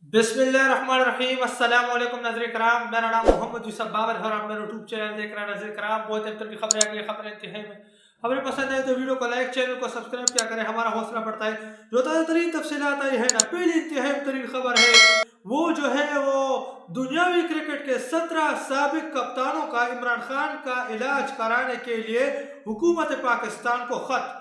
بسم اللہ الرحمن الرحیم۔ السلام علیکم ناظرین کرام، میرا نام محمد یوسف بابر ہے اور آپ میرا یوٹیوب چینل دیکھ رہے ہیں۔ ناظرین کرام، بہت اہم ترین خبریں آگئی، خبریں انتہائی میں خبریں پسند آئے تو ویڈیو کو لائک، چینل کو سبسکرائب کیا کریں، ہمارا حوصلہ بڑھتا ہے۔ جو تازہ ترین تفصیلات آئی ہے نا، پہلی انتہائی ترین خبر ہے وہ جو ہے وہ دنیاوی کرکٹ کے 17 سابق کپتانوں کا عمران خان کا علاج کرانے کے لیے حکومت پاکستان کو خط۔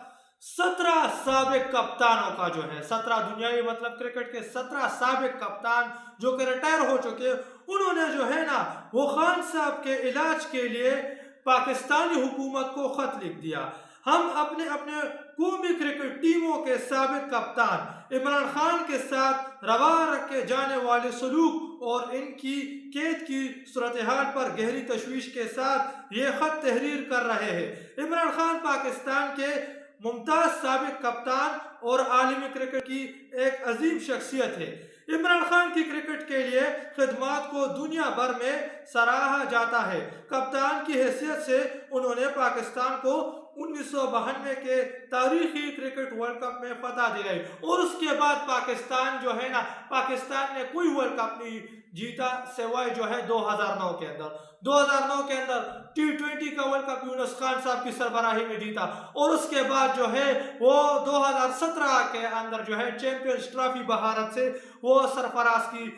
17 سابق کپتانوں کا جو ہے 17 دنیاوی مطلب کرکٹ کے 17 سابق کپتان جو کہ ریٹائر ہو چکے، انہوں نے جو ہے نا وہ خان صاحب کے علاج کے لیے پاکستانی حکومت کو خط لکھ دیا۔ ہم اپنے قومی کرکٹ ٹیموں کے سابق کپتان عمران خان کے ساتھ روا رکھے جانے والے سلوک اور ان کی قید کی صورتحال پر گہری تشویش کے ساتھ یہ خط تحریر کر رہے ہیں۔ عمران خان پاکستان کے ممتاز سابق کپتان اور عالمی کرکٹ کی ایک عظیم شخصیت ہے۔ عمران خان کی کرکٹ کے لیے خدمات کو دنیا بھر میں سراہا جاتا ہے۔ کپتان کی حیثیت سے انہوں نے پاکستان کو 1992 کے تاریخی کرکٹ ورلڈ کپ میں فتح دلائی اور اس کے بعد پاکستان جو ہے نا پاکستان نے کوئی ورلڈ کپ نہیں جیتا سوائے جو ہے 2009 کے اندر۔ 2009 کے اندر T20 کا ورلڈ کپ یونس خان صاحب کی سربراہی میں جیتا اور اس کے بعد جو ہے وہ 2017 کے اندر جو ہے چیمپئنز ٹرافی بھارت سے وہ سرفراز کی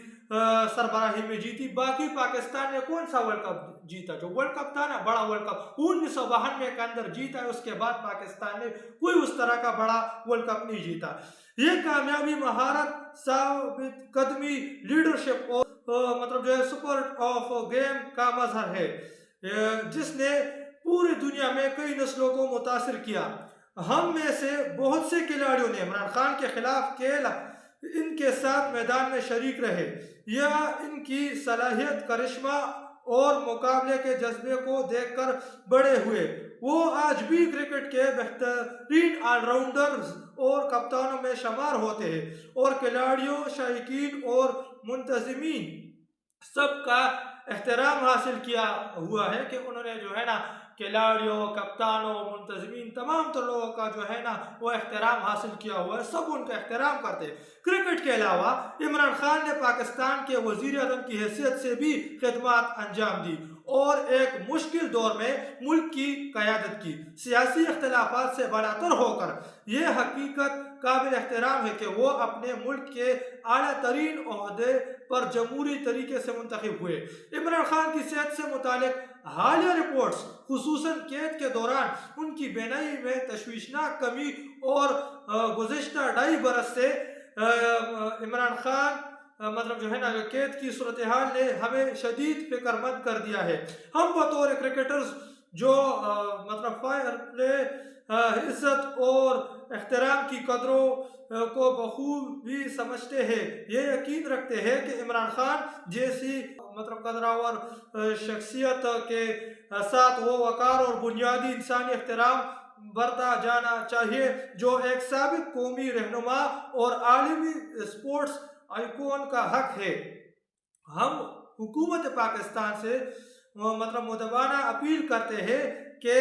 سربراہی میں جیتی۔ باقی پاکستان نے کون سا ورلڈ کپ جیتا؟ جو ورلڈ کپ تھا نا بڑا ورلڈ کپ 1992 کے اندر جیتا ہے، اس کے بعد پاکستان نے کوئی اس طرح کا بڑا ورلڈ کپ نہیں جیتا۔ یہ کامیابی مہارت، ثابت قدمی، لیڈرشپ اور مطلب جو ہے سپورٹ آف گیم کا مظہر ہے جس نے پوری دنیا میں کئی نسلوں کو متاثر کیا۔ ہم میں سے بہت سے کھلاڑیوں نے عمران خان کے خلاف کھیلا، ان کے ساتھ میدان میں شریک رہے یا ان کی صلاحیت، کرشمہ اور مقابلے کے جذبے کو دیکھ کر بڑے ہوئے۔ وہ آج بھی کرکٹ کے بہترین آل راؤنڈرز اور کپتانوں میں شمار ہوتے ہیں اور کھلاڑیوں، شائقین اور منتظمین سب کا احترام حاصل کیا ہوا ہے کہ انہوں نے جو ہے نا کھلاڑیوں، کپتانوں، منتظمین تمام تو لوگوں کا جو ہے نا وہ احترام حاصل کیا ہوا ہے، سب ان کا احترام کرتے ہیں۔ کرکٹ کے علاوہ عمران خان نے پاکستان کے وزیر اعظم کی حیثیت سے بھی خدمات انجام دی اور ایک مشکل دور میں ملک کی قیادت کی۔ سیاسی اختلافات سے براتر ہو کر یہ حقیقت قابل احترام ہے کہ وہ اپنے ملک کے اعلیٰ ترین عہدے پر جمہوری طریقے سے منتخب ہوئے۔ عمران خان کی صحت سے متعلق حالیہ رپورٹس، خصوصاً قید کے دوران ان کی بینائی میں تشویشناک کمی اور گزشتہ 2.5 برس سے عمران خان مطلب جو ہے نا قید کی صورتحال نے ہمیں شدید فکر مند کر دیا ہے۔ ہم بطور کرکٹرز جو مطلب فائر پلے، عزت اور احترام کی قدروں کو بخوبی سمجھتے ہیں، یہ یقین رکھتے ہیں کہ عمران خان جیسی مطلب قدراور شخصیت کے ساتھ وہ وقار اور بنیادی انسانی احترام برتا جانا چاہیے جو ایک سابق قومی رہنما اور عالمی سپورٹس آئیکن کا حق ہے۔ ہم حکومت پاکستان سے مطلب مدبانہ اپیل کرتے ہیں کہ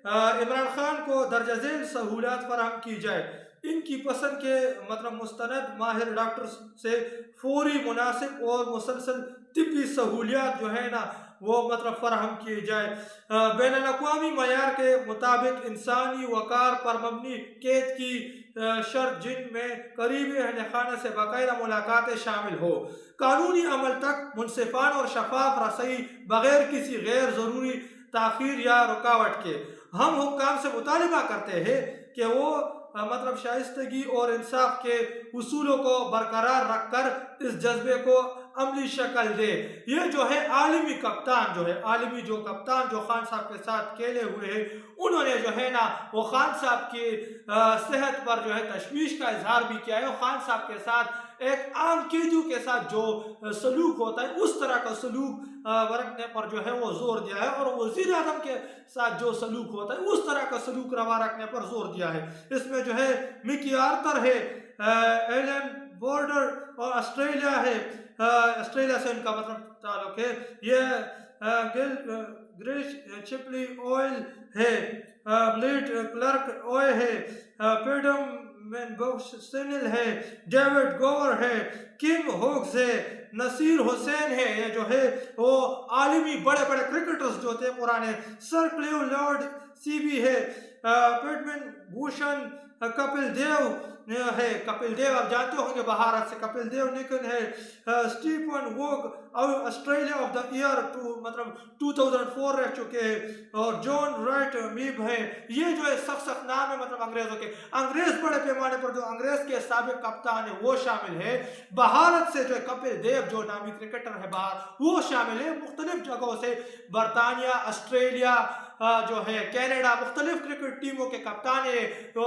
عمران خان کو درجہ ذیل سہولیات فراہم کی جائے۔ ان کی پسند کے مطلب مستند ماہر ڈاکٹر سے فوری، مناسب اور مسلسل طبی سہولیات جو ہے نا وہ مطلب فراہم کی جائے۔ بین الاقوامی معیار کے مطابق انسانی وقار پر مبنی قید کی شرط جن میں قریبی اہل خانہ سے باقاعدہ ملاقاتیں شامل ہو، قانونی عمل تک منصفانہ اور شفاف رسائی بغیر کسی غیر ضروری تاخیر یا رکاوٹ کے۔ ہم حکام سے مطالبہ کرتے ہیں کہ وہ مطلب شائستگی اور انصاف کے اصولوں کو برقرار رکھ کر اس جذبے کو عملی شکل دے۔ یہ جو ہے عالمی کپتان جو ہے عالمی جو کپتان جو خان صاحب کے ساتھ کھیلے ہوئے ہیں، انہوں نے جو ہے نا وہ خان صاحب کی صحت پر جو ہے تشویش کا اظہار بھی کیا ہے۔ خان صاحب کے ساتھ ایک عام قیدیوں کے ساتھ جو سلوک ہوتا ہے اس طرح کا سلوک برتنے پر جو ہے وہ زور دیا ہے اور وزیر اعظم کے ساتھ جو سلوک ہوتا ہے اس طرح کا سلوک روا رکھنے پر زور دیا ہے۔ اس میں جو ہے مکی آرتر ہے، ایلن بورڈر اور آسٹریلیا ہے، آسٹریلیا سے ان کا مطلب تعلق ہے، یہ گریش چپلی اوئل ہے، بلیڈ کلرک اوئے ہے، پیڈم مین بوسنل ہے، ڈیوڈ گوور ہے، کم ہوگز ہے، نصیر حسین ہے، یہ جو ہے وہ عالمی بڑے بڑے کرکٹرز جو تھے پرانے، سر کلیو لارڈ سی بی ہے، پیڈمن بھوشن، کپل دیو ہے، کپل دیو آپ جانتے ہوں گے بھارت سے، کپل دیو نکن ہے، Stephen Waugh Australia of the year مطلب 2004 رہ چکے ہیں، اور جون رائٹ میب ہے، یہ جو ہے سخت سخت نام ہے مطلب انگریزوں کے، انگریز بڑے پیمانے پر جو انگریز کے سابق کپتان ہے وہ شامل ہے، بھارت سے جو ہے کپل دیو جو نامی کرکٹر ہے باہر وہ شامل ہے، مختلف جگہوں سے برطانیہ، آسٹریلیا جو ہے کینیڈا، مختلف کرکٹ ٹیموں کے کپتان ہے، تو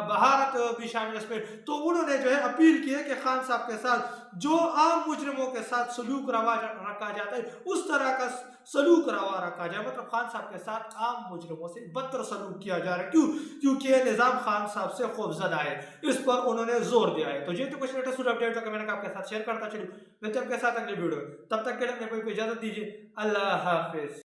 بھارت بھی شامل اس میں، تو انہوں نے جو ہے اپیل کی ہے کہ خان صاحب کے ساتھ جو عام مجرموں کے ساتھ سلوک روا رکھا جاتا ہے اس طرح کا سلوک روا رکھا جائے، مطلب خان صاحب کے ساتھ عام مجرموں سے بدتر سلوک کیا جا رہا ہے، کیوں؟ کیونکہ یہ نظام خان صاحب سے خوف زدہ ہے، اس پر انہوں نے زور دیا ہے۔ تو یہ تو کچھ لیٹسٹ اپڈیٹ تھا کہ میں نے آپ کے ساتھ شیئر کرتا چلوں، میں آپ کے ساتھ اگلی ویڈیو، تب تک کے لیے کوئی اجازت دیجیے، اللہ حافظ۔